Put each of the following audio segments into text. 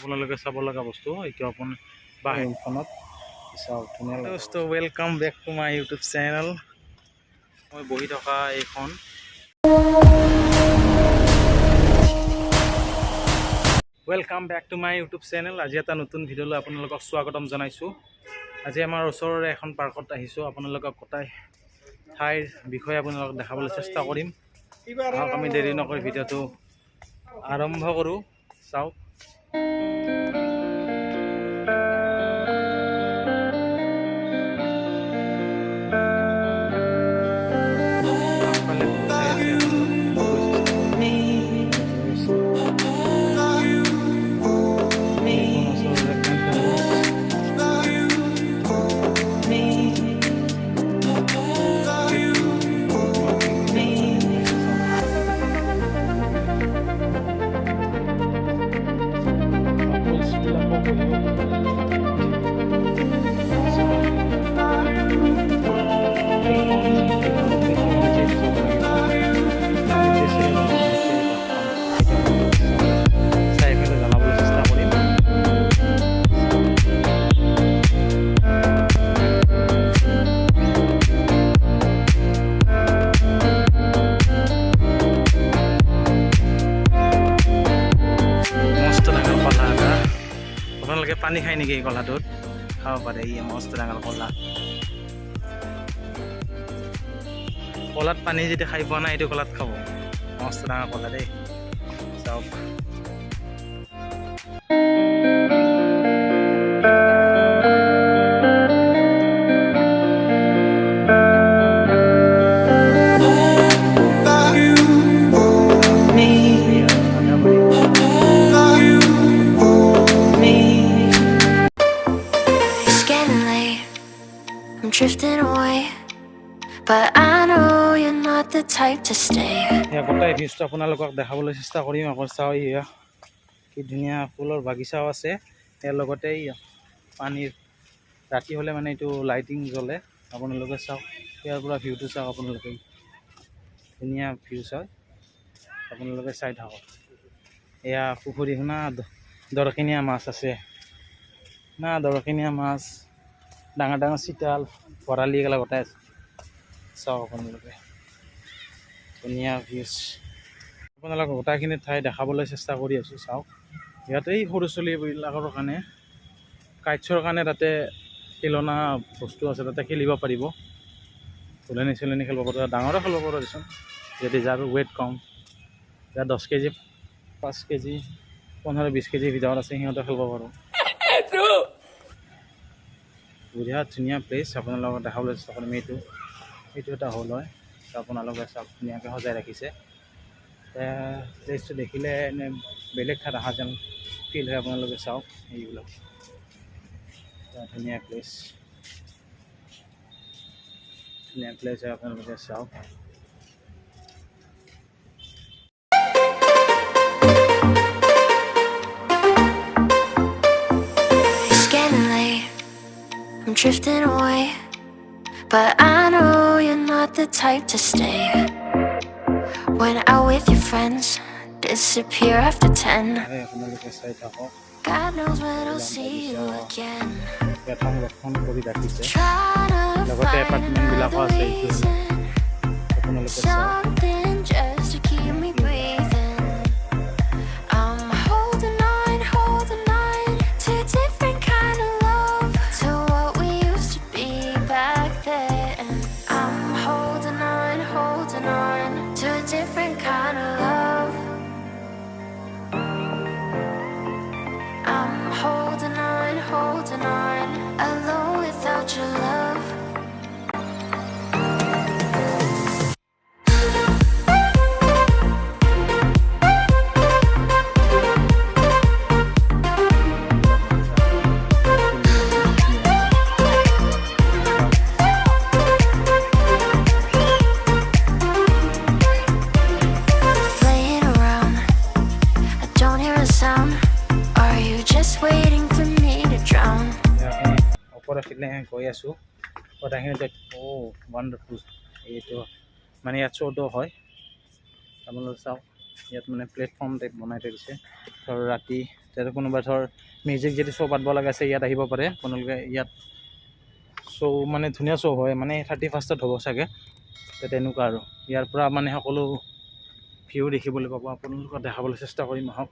আপোনালোকে চাব লগা বস্তু এইটো আপুনি বাহিৰখনত চাওক ধুনীয়া বস্তু। Welcome back to my YouTube channel. মই বহি থকা এইখন welcome back to my YouTube channel. আজি এটা নতুন ভিডিঅ'লৈ আপোনালোকক স্বাগতম জনাইছোঁ। আজি আমাৰ ওচৰৰে এখন পাৰ্কত আহিছোঁ। আপোনালোকক গোটাই ঠাইৰ বিষয়ে আপোনালোকক দেখাবলৈ চেষ্টা কৰিম। আমি দেৰি নকৰি ভিডিঅ'টো আৰম্ভ কৰোঁ। চাওক পানী খাই নেকি এই কলাটোত? খাব পাৰে। ই মস্ত ডাঙৰ কলা। কলাত পানী যেতিয়া খাই পোৱা নাই এইটো কলাত খাব। মস্ত ডাঙৰ কলা দেই। চাওক drifting away, but I know you're not the type to stay. ইয়া গোটাই ভিউজটো আপোনালোকক দেখাবলৈ চেষ্টা কৰিম। আকৌ চাওঁ ইয়া কি ধুনীয়া ফুলৰ বাগিচাও আছে। ইয়াৰ লগতে পানীৰ ৰাতি হ'লে মানে এইটো লাইটিং জ্বলে। আপোনালোকে চাওক ইয়াৰ পৰা ভিউটো চাওক। আপোনালোকে ধুনীয়া ভিউ চাওক। আপোনালোকে চাই থাকক। এয়া পুখুৰী না দৰকিনীয়া মাছ আছে না, দৰকিনীয়া মাছ ডাঙৰ ডাঙৰ চিতাল ভৰালি এগলা গোটাই আছে। চাওক আপোনালোকে ধুনীয়া ভিউজ। আপোনালোকক গোটাইখিনি ঠাই দেখাবলৈ চেষ্টা কৰি আছোঁ। চাওক ইয়াতে এই সৰু ছোৱালীবিলাকৰ কাৰণে কাইটছৰ কাৰণে তাতে খেলনা বস্তু আছে। তাতে খেলিব পাৰিব। ফুলনি চুলনি খেলিব পাৰিব। ডাঙৰো খেলিব পাৰিব দেচোন, যদি যাৰ ৱেইট কম, যাৰ 10 কেজি 5 কেজি 15-20 কেজিৰ ভিতৰত আছে সিহঁতে খেলিব পাৰোঁ। বঢ়িয়া ধুনীয়া প্লেচ। আপোনালোকক দেখাবলৈ চেষ্টা কৰিম। এইটো এটা হ'ল হয়। আপোনালোকে চাওক ধুনীয়াকৈ সজাই ৰাখিছে। প্লেচটো দেখিলে এনে বেলেগ ঠাইত অহা যেন ফিল হয়। আপোনালোকে চাওক এইবিলাক ধুনীয়া প্লেচ, ধুনীয়া প্লেচ হয়। আপোনালোকে চাওক I'm drifting away, but I know you're not the type to stay. When out with your friends, disappear after 10. God knows when I'll see you again. Try to find another reason, something just to keep me breathing. I'm holding on to a different kind of love, to what we used to be back then. I'm holding on to a different kind of love. I'm holding on, alone without your love. Playing around, I don't hear a sound. Are you just waiting for me to drown? ওপৰৰ ফিলে গৈ আছোঁ। কথাখিনি wonderful. এইটো মানে ইয়াত শ্ব'টো হয়। আপোনালোকে চাওক ইয়াত মানে প্লেটফৰ্ম টাইপ বনাই থৈ দিছে ধৰ ৰাতি যাতে কোনোবা ধৰ মিউজিক যদি শ্ব' পাতিব লগা আছে ইয়াত আহিব পাৰে আপোনালোকে ইয়াত শ্ব' মানে ধুনীয়া শ্ব' হয় মানে 31st হ'ব চাগে তেনেকুৱা আৰু ইয়াৰ পৰা মানে সকলো ভিউ দেখিবলৈ পাব আপোনালোকক দেখাবলৈ চেষ্টা কৰিম আহক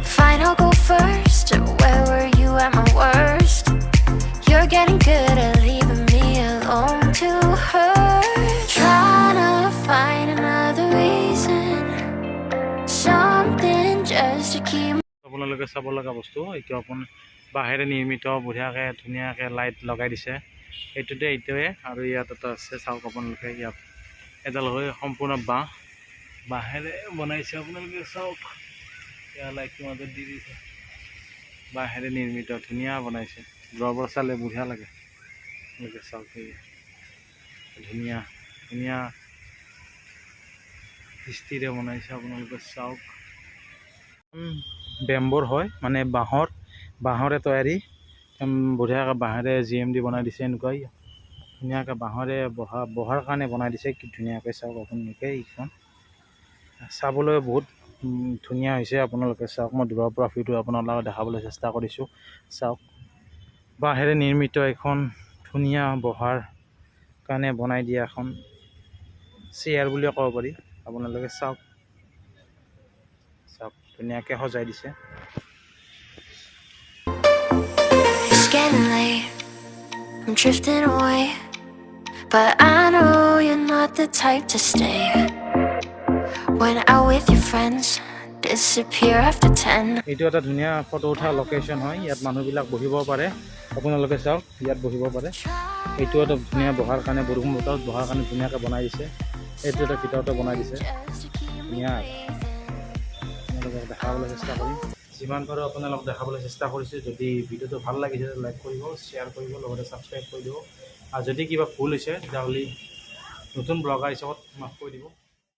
Fine, I'll go first. Where were you at my worst? You're getting good at leaving me alone to hurt. Trying to find another reason, something just to keep. আপোনালোকে চাব লগা বস্তু এইটো আপুনি বাঁহেৰে নিৰ্মিত বঢ়িয়াকৈ ধুনীয়াকৈ লাইট লগাই দিছে এইটোৱে আৰু ইয়াত এটা আছে চাওক আপোনালোকে ইয়াত এডাল হৈ সম্পূৰ্ণ বাঁহেৰে বনাইছে আপোনালোকে চাওক ইয়াৰ লাইটটো মাজত দি দিছে বাঁহেৰে নিৰ্মিত ধুনীয়া বনাইছে দূৰৰ পৰা চালে বঢ়িয়া লাগে আপোনালোকে চাওক ধুনীয়া ধুনীয়া দৃষ্টিৰে বনাইছে আপোনালোকে চাওক বেম্বৰ হয় মানে বাঁহৰে তৈয়াৰী বঢ়িয়াকৈ বাঁহেৰে GMD বনাই দিছে এনেকুৱাই ধুনীয়াকৈ বাঁহৰে বহাৰ কাৰণে বনাই দিছে কি ধুনীয়াকৈ চাওক আপোনালোকে এইখন চাবলৈ বহুত ধুনীয়া হৈছে আপোনালোকে চাওক মই দূৰৰ পৰা ভিডিঅ' আপোনালোকক দেখাবলৈ চেষ্টা কৰিছোঁ চাওক বাঁহেৰে নিৰ্মিত এখন ধুনীয়া বহাৰ কাৰণে বনাই দিয়া এখন চেয়াৰ বুলিও ক'ব পাৰি আপোনালোকে চাওক ধুনীয়াকৈ সজাই দিছে It's getting late, I'm drifting away, but I know you're not the type to stay. When out with your friends, disappear after 10. এইটো এটা ধুনীয়া ফটো উঠা লোকেশ্যন হয় ইয়াত মানুহবিলাক বহিব পাৰে আপোনালোকে চাওক ইয়াত বহিব পাৰে এইটো এটা ধুনীয়া বহাৰ কাৰণে বৰষুণ বতৰত বহাৰ কাৰণে ধুনীয়াকৈ বনাই দিছে এইটো এটা ভিতৰতে বনাই দিছে ধুনীয়া আপোনালোকক দেখাবলৈ চেষ্টা কৰিম যিমান পাৰোঁ আপোনালোকক দেখাবলৈ চেষ্টা কৰিছোঁ যদি ভিডিঅ'টো ভাল লাগিছে লাইক কৰিব শ্বেয়াৰ কৰিব লগতে ছাবস্ক্ৰাইব কৰি দিব আৰু যদি কিবা ভুল হৈছে তেতিয়াহ'লে নতুন ব্লগাৰ হিচাপত মাফ কৰি দিব